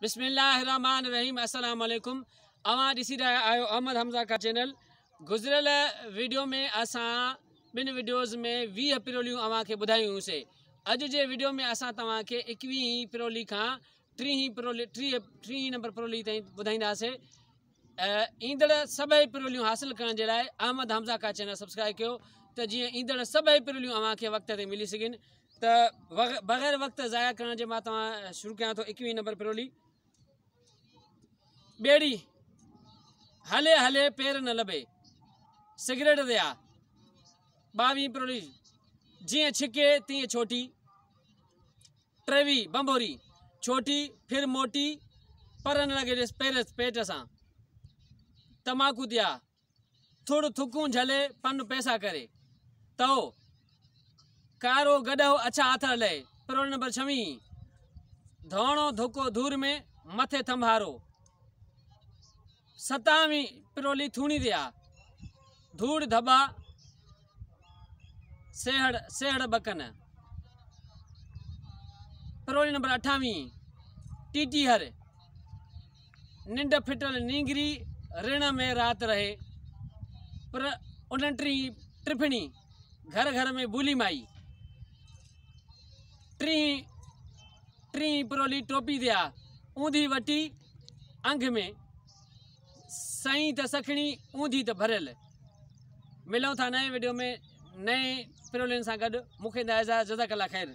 बिस्मिल्लाहिर्रहमानिर्रहीम। अस्सलाम वालेकुम। अवां ॾिसी रहिया आहियो अहमद हमज़ा का चैनल। गुज़िरियल वीडियो में असां ॿिनि वीडियोज़ में 20 पिरोलियूं अवां खे ॿुधायूंसीं। अॼु जे वीडियो में असां तव्हां खे 21 पिरोली खां 30 नंबर पिरोली ताईं ॿुधाईंदासीं। ईंदड़ सभई पिरोलियूं हासिलु करण जे लाइ अहमद हमज़ा का चैनल सब्सक्राइब कयो त जीअं ईंदड़ सभई पिरोलियूं अवां खे वक़्त ते मिली सघनि। त बग़ैर वक़्तु ज़ाया करण जे मां तव्हां शुरू कयां थो। 21 नंबर पिरोली। ॿेड़ी हले हले पेर न लभे, सिगरेट दिया 22 पिरोली। जिए छिके तीअं छोटी, 23 बंबोरी छोटी फिर मोटी पर न लगे पेट सां। तमाकू दिया थोड़ थुकूं झले पन पैसा करे तो कारो गडो अच्छा हाथ हले। पिरोली नंबर 26 धोणो धोको धूर में मथे थंभारो। 27 पिरोली थूणी दिया धूड़ धबा सेहड़ बकन। पिरोली नंबर 28 टीटी हर निंड फिटल नींगरी ऋण में रात रहे। पर 29 टिफणी घर घर में भूली माई। 30 पिरोली टोपी दिया ऊंधी वटी अंग में सही त सखणी ऊंधी त भरियल। मिलूं था नए वीडियो में नए पिरोलियुनि सां गॾु। मूंखे इजाज़त, जज़ाकल्लाह ख़ैर।